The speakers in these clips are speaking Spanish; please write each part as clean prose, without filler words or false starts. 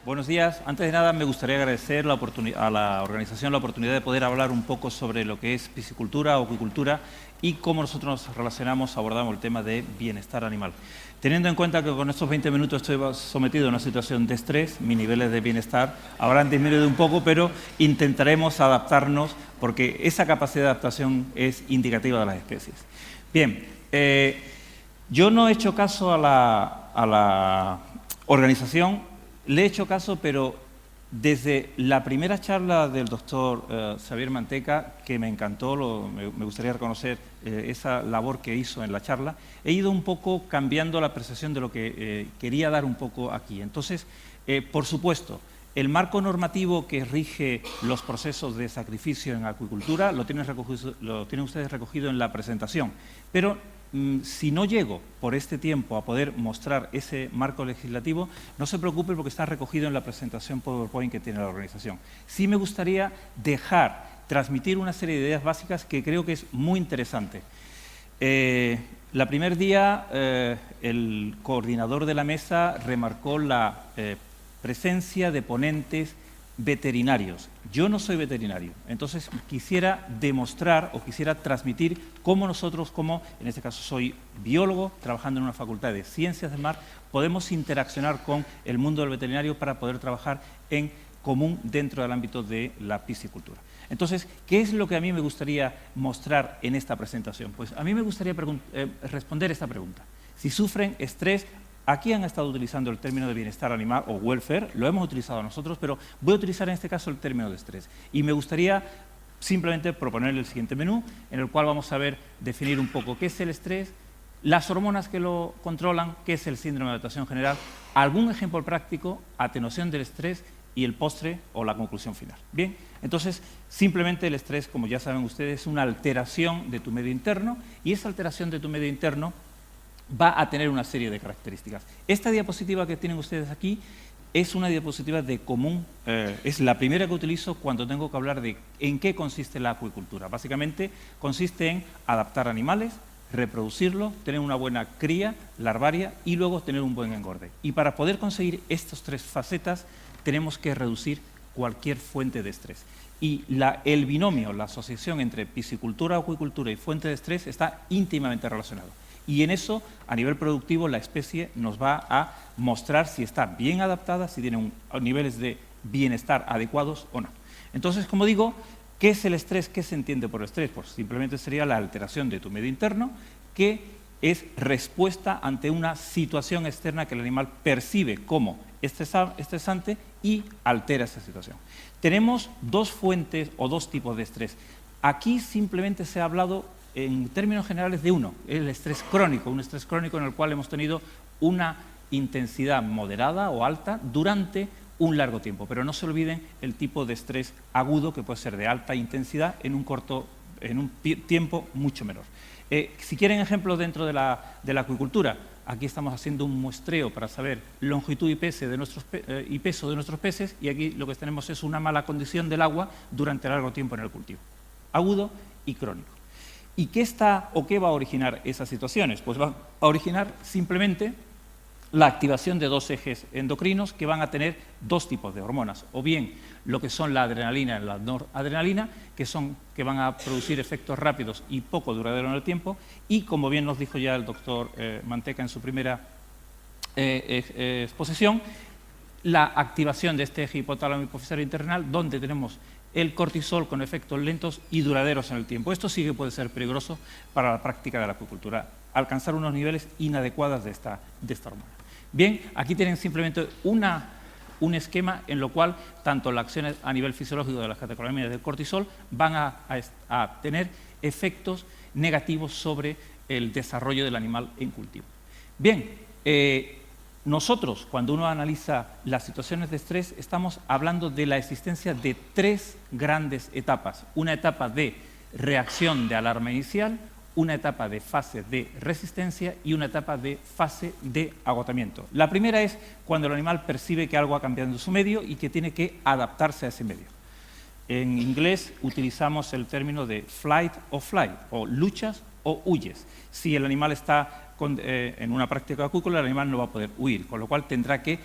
Buenos días. Antes de nada, me gustaría agradecer a la organización la oportunidad de poder hablar un poco sobre lo que es piscicultura o acuicultura y cómo nosotros nos relacionamos, abordamos el tema de bienestar animal. Teniendo en cuenta que con estos 20 minutos estoy sometido a una situación de estrés, mis niveles de bienestar habrán disminuido un poco, pero intentaremos adaptarnos porque esa capacidad de adaptación es indicativa de las especies. Bien, yo no he hecho caso a la organización. Le he hecho caso, pero desde la primera charla del doctor Xavier Manteca, que me encantó, me gustaría reconocer esa labor que hizo en la charla, he ido un poco cambiando la percepción de lo que quería dar un poco aquí. Entonces, por supuesto, el marco normativo que rige los procesos de sacrificio en acuicultura lo tienen ustedes recogido en la presentación, pero si no llego por este tiempo a poder mostrar ese marco legislativo, no se preocupe porque está recogido en la presentación PowerPoint que tiene la organización. Sí me gustaría transmitir una serie de ideas básicas que creo que es muy interesante. El primer día, el coordinador de la mesa remarcó la presencia de ponentes veterinarios. Yo no soy veterinario, entonces quisiera demostrar o quisiera transmitir cómo nosotros, en este caso soy biólogo, trabajando en una facultad de ciencias del mar, podemos interaccionar con el mundo del veterinario para poder trabajar en común dentro del ámbito de la piscicultura. Entonces, ¿qué es lo que a mí me gustaría mostrar en esta presentación? Pues a mí me gustaría responder esta pregunta. Si sufren estrés, aquí han estado utilizando el término de bienestar animal o welfare, lo hemos utilizado nosotros, pero voy a utilizar en este caso el término de estrés. Y me gustaría simplemente proponer el siguiente menú, en el cual vamos a definir un poco qué es el estrés, las hormonas que lo controlan, qué es el síndrome de adaptación general, algún ejemplo práctico, atenuación del estrés y el postre o la conclusión final. Bien, entonces simplemente el estrés, como ya saben ustedes, es una alteración de tu medio interno y esa alteración de tu medio interno va a tener una serie de características. Esta diapositiva que tienen ustedes aquí es una diapositiva de común, es la primera que utilizo cuando tengo que hablar de en qué consiste la acuicultura. Básicamente consiste en adaptar animales, reproducirlos, tener una buena cría larvaria y luego tener un buen engorde. Y para poder conseguir estas tres facetas tenemos que reducir cualquier fuente de estrés. Y el binomio, la asociación entre piscicultura, acuicultura y fuente de estrés está íntimamente relacionado. Y en eso, a nivel productivo, la especie nos va a mostrar si está bien adaptada, si tiene niveles de bienestar adecuados o no. Entonces, como digo, ¿qué es el estrés? ¿Qué se entiende por estrés? Pues simplemente sería la alteración de tu medio interno, que es respuesta ante una situación externa que el animal percibe como estresante y altera esa situación. Tenemos dos fuentes o dos tipos de estrés. Aquí simplemente se ha hablado en términos generales de uno, el estrés crónico, un estrés crónico en el cual hemos tenido una intensidad moderada o alta durante un largo tiempo, pero no se olviden el tipo de estrés agudo que puede ser de alta intensidad en un tiempo mucho menor. Si quieren ejemplos dentro de la acuicultura, aquí estamos haciendo un muestreo para saber longitud y peso de nuestros peces y aquí lo que tenemos es una mala condición del agua durante largo tiempo en el cultivo, agudo y crónico. ¿Y qué va a originar esas situaciones? Pues va a originar simplemente la activación de dos ejes endocrinos que van a tener dos tipos de hormonas, o bien lo que son la adrenalina y la noradrenalina, que van a producir efectos rápidos y poco duraderos en el tiempo, y como bien nos dijo ya el doctor Manteca en su primera exposición, la activación de este eje hipotálamo hipofisario interrenal, donde tenemos el cortisol con efectos lentos y duraderos en el tiempo. Esto sí que puede ser peligroso para la práctica de la acuicultura, alcanzar unos niveles inadecuados de esta hormona. Bien, aquí tienen simplemente un esquema en lo cual tanto las acciones a nivel fisiológico de las catecolaminas del cortisol van a tener efectos negativos sobre el desarrollo del animal en cultivo. Bien, nosotros, cuando uno analiza las situaciones de estrés, estamos hablando de la existencia de tres grandes etapas. Una etapa de reacción de alarma inicial, una etapa de fase de resistencia y una etapa de fase de agotamiento. La primera es cuando el animal percibe que algo ha cambiado en su medio y que tiene que adaptarse a ese medio. En inglés utilizamos el término de flight o flight, o luchas o huyes. Si el animal está en una práctica acuícola, el animal no va a poder huir, con lo cual tendrá que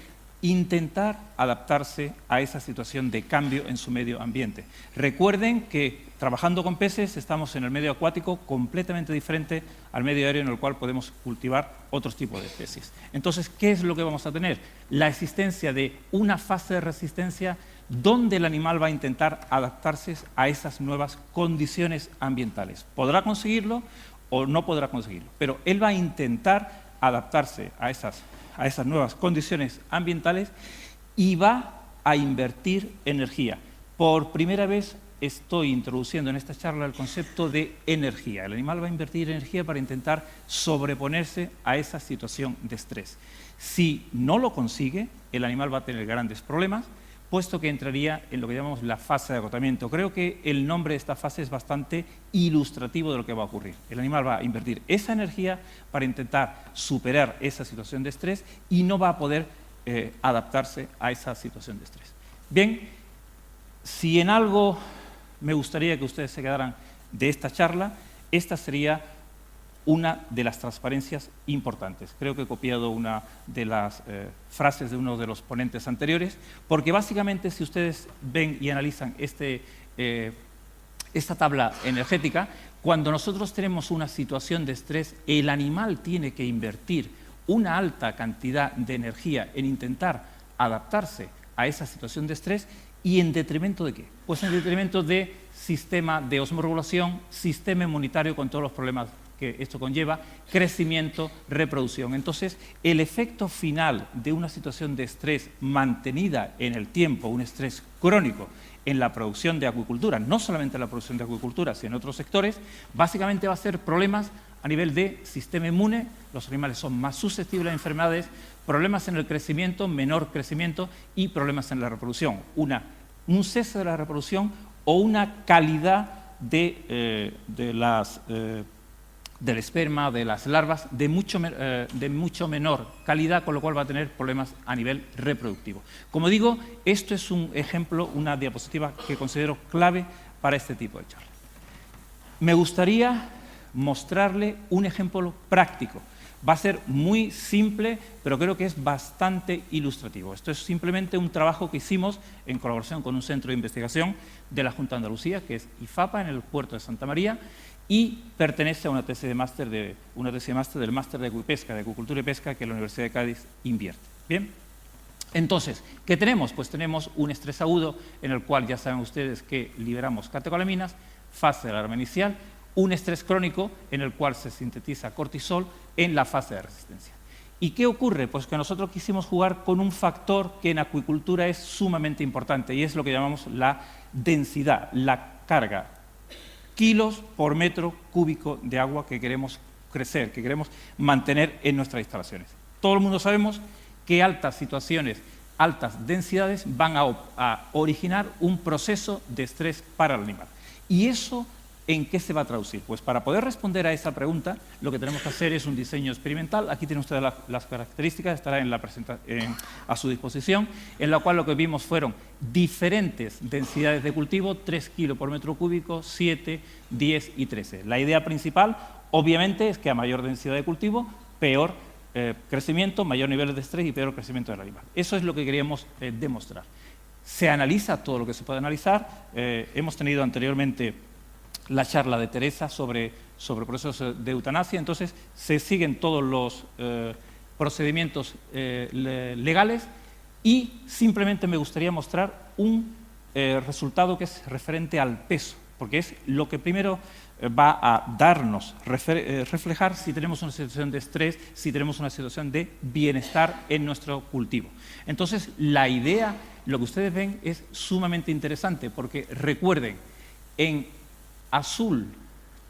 intentar adaptarse a esa situación de cambio en su medio ambiente. Recuerden que trabajando con peces estamos en el medio acuático completamente diferente al medio aéreo en el cual podemos cultivar otros tipos de especies. Entonces, ¿qué es lo que vamos a tener? La existencia de una fase de resistencia donde el animal va a intentar adaptarse a esas nuevas condiciones ambientales. ¿Podrá conseguirlo o no podrá conseguirlo? Pero él va a intentar adaptarse a esas nuevas condiciones ambientales y va a invertir energía. Por primera vez estoy introduciendo en esta charla el concepto de energía. El animal va a invertir energía para intentar sobreponerse a esa situación de estrés. Si no lo consigue, el animal va a tener grandes problemas, puesto que entraría en lo que llamamos la fase de agotamiento. Creo que el nombre de esta fase es bastante ilustrativo de lo que va a ocurrir. El animal va a invertir esa energía para intentar superar esa situación de estrés y no va a poder adaptarse a esa situación de estrés. Bien, si en algo me gustaría que ustedes se quedaran de esta charla, esta sería una de las transparencias importantes. Creo que he copiado una de las frases de uno de los ponentes anteriores, porque básicamente si ustedes ven y analizan esta tabla energética, cuando nosotros tenemos una situación de estrés, el animal tiene que invertir una alta cantidad de energía en intentar adaptarse a esa situación de estrés. ¿Y en detrimento de qué? Pues en detrimento de sistema de osmorregulación, sistema inmunitario con todos los problemas que esto conlleva, crecimiento, reproducción. Entonces, el efecto final de una situación de estrés mantenida en el tiempo, un estrés crónico en la producción de acuicultura, no solamente en la producción de acuicultura, sino en otros sectores, básicamente va a ser problemas a nivel de sistema inmune, los animales son más susceptibles a enfermedades, problemas en el crecimiento, menor crecimiento y problemas en la reproducción. Un cese de la reproducción o una calidad del esperma, de las larvas, de mucho menor calidad, con lo cual va a tener problemas a nivel reproductivo. Como digo, esto es un ejemplo, una diapositiva que considero clave para este tipo de charla. Me gustaría mostrarle un ejemplo práctico. Va a ser muy simple, pero creo que es bastante ilustrativo. Esto es simplemente un trabajo que hicimos en colaboración con un centro de investigación de la Junta de Andalucía, que es IFAPA, en el puerto de Santa María, y pertenece a una tesis de máster del máster de Acuipesca, de Acuicultura y Pesca, que la Universidad de Cádiz invierte. Bien. Entonces, ¿qué tenemos? Pues tenemos un estrés agudo en el cual ya saben ustedes que liberamos catecolaminas, fase de alarma inicial, un estrés crónico en el cual se sintetiza cortisol en la fase de resistencia. ¿Y qué ocurre? Pues que nosotros quisimos jugar con un factor que en acuicultura es sumamente importante y es lo que llamamos la densidad, la carga, kilos por metro cúbico de agua que queremos crecer, que queremos mantener en nuestras instalaciones. Todo el mundo sabemos que altas situaciones, altas densidades van a originar un proceso de estrés para el animal. Y eso, ¿en qué se va a traducir? Pues para poder responder a esa pregunta, lo que tenemos que hacer es un diseño experimental. Aquí tienen ustedes las características, estará a su disposición, en la cual lo que vimos fueron diferentes densidades de cultivo, 3 kilos por metro cúbico, 7, 10 y 13. La idea principal, obviamente, es que a mayor densidad de cultivo, peor crecimiento, mayor nivel de estrés y peor crecimiento del animal. Eso es lo que queríamos demostrar. Se analiza todo lo que se puede analizar. Hemos tenido anteriormente la charla de Teresa sobre procesos de eutanasia, entonces se siguen todos los procedimientos legales y simplemente me gustaría mostrar un resultado que es referente al peso, porque es lo que primero va a darnos, reflejar si tenemos una situación de estrés, si tenemos una situación de bienestar en nuestro cultivo. Entonces, la idea, lo que ustedes ven, es sumamente interesante, porque recuerden, en azul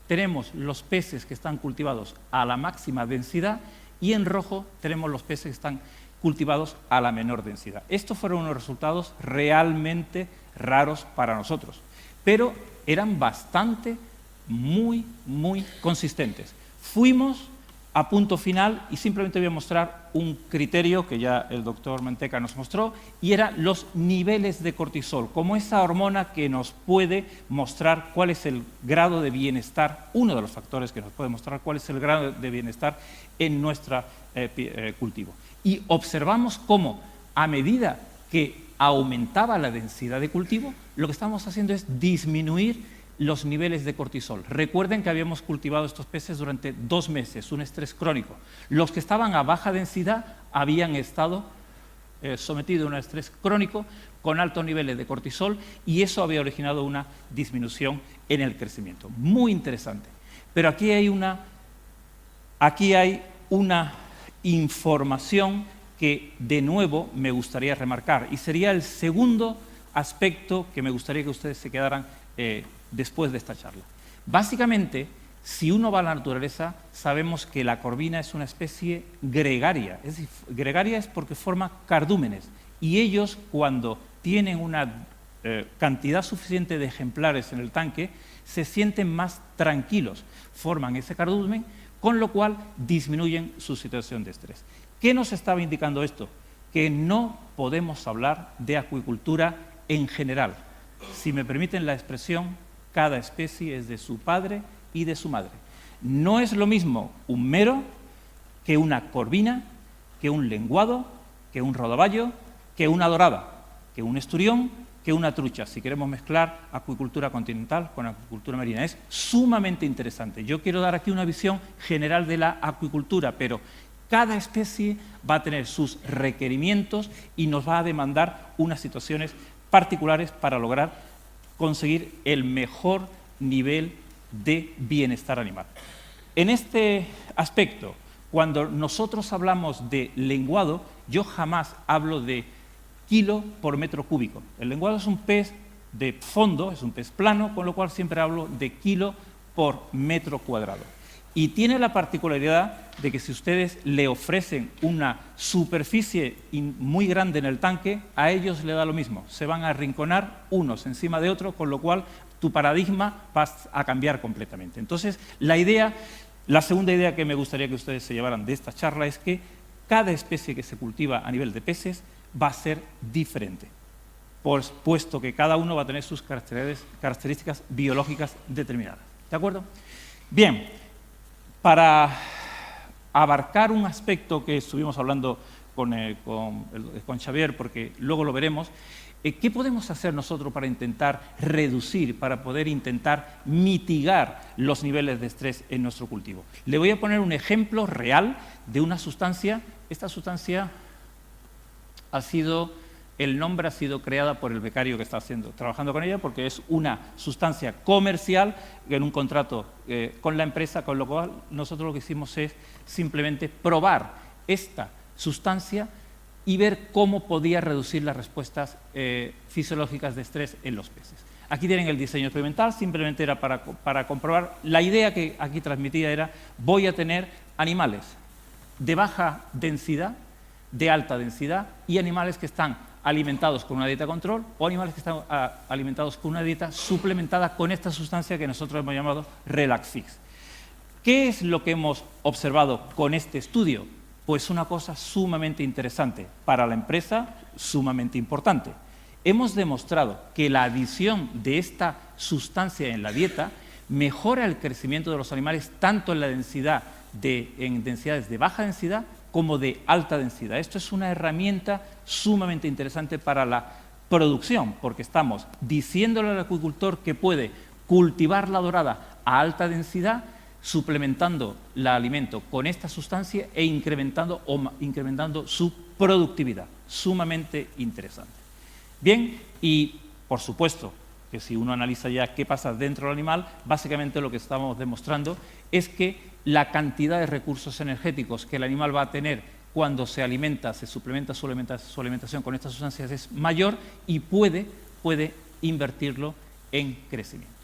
tenemos los peces que están cultivados a la máxima densidad y en rojo tenemos los peces que están cultivados a la menor densidad. Estos fueron unos resultados realmente raros para nosotros, pero eran bastante, muy consistentes. Fuimos a punto final y simplemente voy a mostrar un criterio que ya el doctor Manteca nos mostró y era los niveles de cortisol, como esa hormona que nos puede mostrar cuál es el grado de bienestar, uno de los factores que nos puede mostrar cuál es el grado de bienestar en nuestro cultivo. Y observamos cómo a medida que aumentaba la densidad de cultivo, lo que estábamos haciendo es disminuir los niveles de cortisol. Recuerden que habíamos cultivado estos peces durante 2 meses, un estrés crónico. Los que estaban a baja densidad habían estado sometidos a un estrés crónico con altos niveles de cortisol y eso había originado una disminución en el crecimiento. Muy interesante. Pero aquí hay una información que de nuevo me gustaría remarcar y sería el segundo aspecto que me gustaría que ustedes se quedaran después de esta charla. Básicamente, si uno va a la naturaleza, sabemos que la corvina es una especie gregaria. Es decir, gregaria es porque forma cardúmenes y ellos, cuando tienen una cantidad suficiente de ejemplares en el tanque, se sienten más tranquilos, forman ese cardumen, con lo cual disminuyen su situación de estrés. ¿Qué nos estaba indicando esto? Que no podemos hablar de acuicultura en general. Si me permiten la expresión, cada especie es de su padre y de su madre. No es lo mismo un mero que una corvina, que un lenguado, que un rodaballo, que una dorada, que un esturión, que una trucha. Si queremos mezclar acuicultura continental con acuicultura marina. Es sumamente interesante. Yo quiero dar aquí una visión general de la acuicultura, pero cada especie va a tener sus requerimientos y nos va a demandar unas situaciones particulares para lograr conseguir el mejor nivel de bienestar animal. En este aspecto, cuando nosotros hablamos de lenguado, yo jamás hablo de kilo por metro cúbico. El lenguado es un pez de fondo, es un pez plano, con lo cual siempre hablo de kilo por metro cuadrado. Y tiene la particularidad de que si ustedes le ofrecen una superficie muy grande en el tanque, a ellos le da lo mismo. Se van a arrinconar unos encima de otros, con lo cual tu paradigma va a cambiar completamente. Entonces, la segunda idea que me gustaría que ustedes se llevaran de esta charla es que cada especie que se cultiva a nivel de peces va a ser diferente, puesto que cada uno va a tener sus características biológicas determinadas. ¿De acuerdo? Bien, para abarcar un aspecto que estuvimos hablando con Xavier, porque luego lo veremos, ¿qué podemos hacer nosotros para intentar reducir, para poder intentar mitigar los niveles de estrés en nuestro cultivo? Le voy a poner un ejemplo real de una sustancia. Esta sustancia el nombre ha sido creada por el becario que está trabajando con ella, porque es una sustancia comercial en un contrato con la empresa, con lo cual nosotros lo que hicimos es simplemente probar esta sustancia y ver cómo podía reducir las respuestas fisiológicas de estrés en los peces. Aquí tienen el diseño experimental, simplemente era para comprobar. La idea que aquí transmitía era: voy a tener animales de baja densidad, de alta densidad y animales que están alimentados con una dieta control o animales que están alimentados con una dieta suplementada con esta sustancia que nosotros hemos llamado Relax-Fix. ¿Qué es lo que hemos observado con este estudio? Pues una cosa sumamente interesante, para la empresa sumamente importante. Hemos demostrado que la adición de esta sustancia en la dieta mejora el crecimiento de los animales tanto en en densidades de baja densidad como de alta densidad. Esto es una herramienta sumamente interesante para la producción, porque estamos diciéndole al acuicultor que puede cultivar la dorada a alta densidad, suplementando el alimento con esta sustancia e incrementando su productividad. Sumamente interesante. Bien, y por supuesto que si uno analiza ya qué pasa dentro del animal, básicamente lo que estamos demostrando es que la cantidad de recursos energéticos que el animal va a tener cuando se suplementa su alimentación con estas sustancias es mayor y puede invertirlo en crecimiento.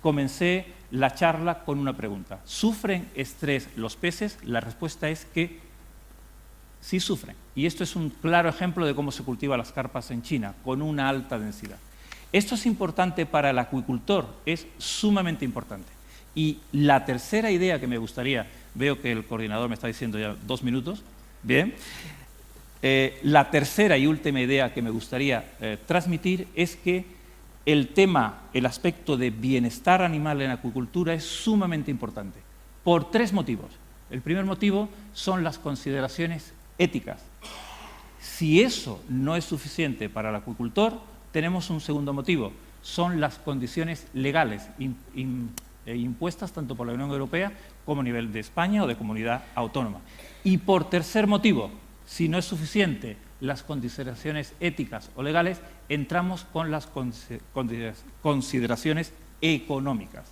Comencé la charla con una pregunta. ¿Sufren estrés los peces? La respuesta es que sí sufren. Y esto es un claro ejemplo de cómo se cultivan las carpas en China, con una alta densidad. Esto es importante para el acuicultor, es sumamente importante. Y la tercera idea que me gustaría, veo que el coordinador me está diciendo ya 2 minutos, bien. La tercera y última idea que me gustaría transmitir es que el aspecto de bienestar animal en acuicultura es sumamente importante, por 3 motivos. El primer motivo son las consideraciones éticas. Si eso no es suficiente para el acuicultor, tenemos un segundo motivo, son las condiciones legales impuestas tanto por la Unión Europea como a nivel de España o de comunidad autónoma. Y por tercer motivo, si no es suficiente las consideraciones éticas o legales, entramos con las consideraciones económicas.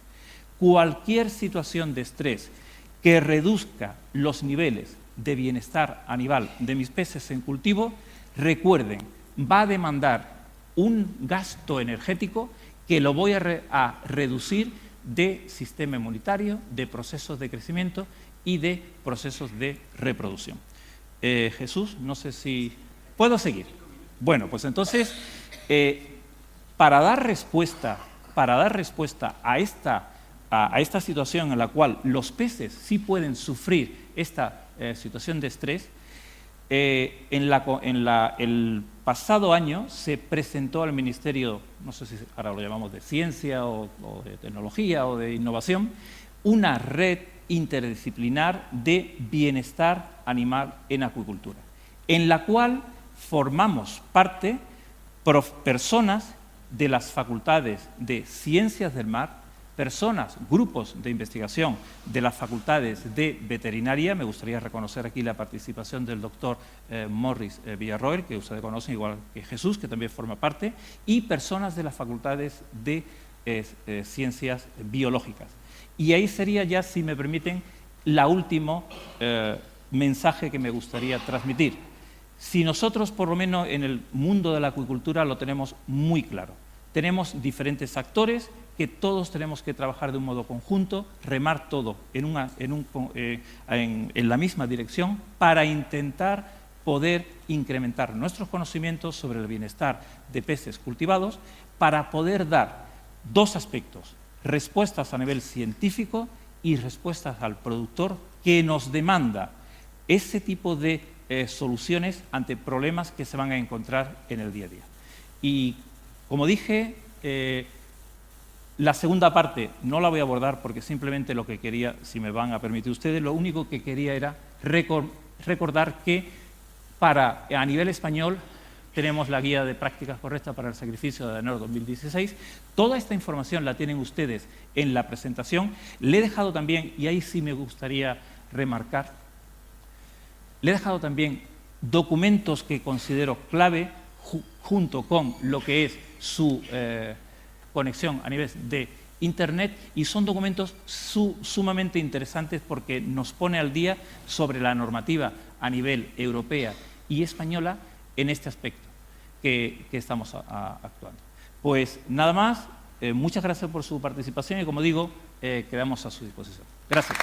Cualquier situación de estrés que reduzca los niveles de bienestar animal de mis peces en cultivo, recuerden, va a demandar un gasto energético que lo voy a reducir de sistema inmunitario, de procesos de crecimiento y de procesos de reproducción. Jesús, no sé si... ¿Puedo seguir? Bueno, pues entonces, para dar respuesta a esta situación en la cual los peces sí pueden sufrir esta situación de estrés, el pasado año se presentó al Ministerio, no sé si ahora lo llamamos de Ciencia o de Tecnología o de Innovación, una red interdisciplinar de bienestar animal en acuicultura, en la cual formamos parte personas de las facultades de Ciencias del Mar, grupos de investigación de las facultades de veterinaria. Me gustaría reconocer aquí la participación del doctor Morris Villarroel, que ustedes conocen igual que Jesús, que también forma parte, y personas de las facultades de ciencias biológicas. Y ahí sería ya, si me permiten, la último mensaje que me gustaría transmitir. Si nosotros, por lo menos en el mundo de la acuicultura, lo tenemos muy claro. Tenemos diferentes actores que todos tenemos que trabajar de un modo conjunto, remar todo en la misma dirección para intentar poder incrementar nuestros conocimientos sobre el bienestar de peces cultivados, para poder dar dos aspectos: respuestas a nivel científico y respuestas al productor que nos demanda ese tipo de soluciones ante problemas que se van a encontrar en el día a día. Y como dije, la segunda parte no la voy a abordar porque simplemente lo que quería, si me van a permitir ustedes, lo único que quería era recordar que a nivel español tenemos la guía de prácticas correctas para el sacrificio de enero 2016. Toda esta información la tienen ustedes en la presentación. Le he dejado también, y ahí sí me gustaría remarcar, le he dejado también documentos que considero clave junto con lo que es su conexión a nivel de Internet, y son documentos sumamente interesantes porque nos pone al día sobre la normativa a nivel europea y española en este aspecto que estamos actuando. Pues nada más, muchas gracias por su participación y, como digo, quedamos a su disposición. Gracias.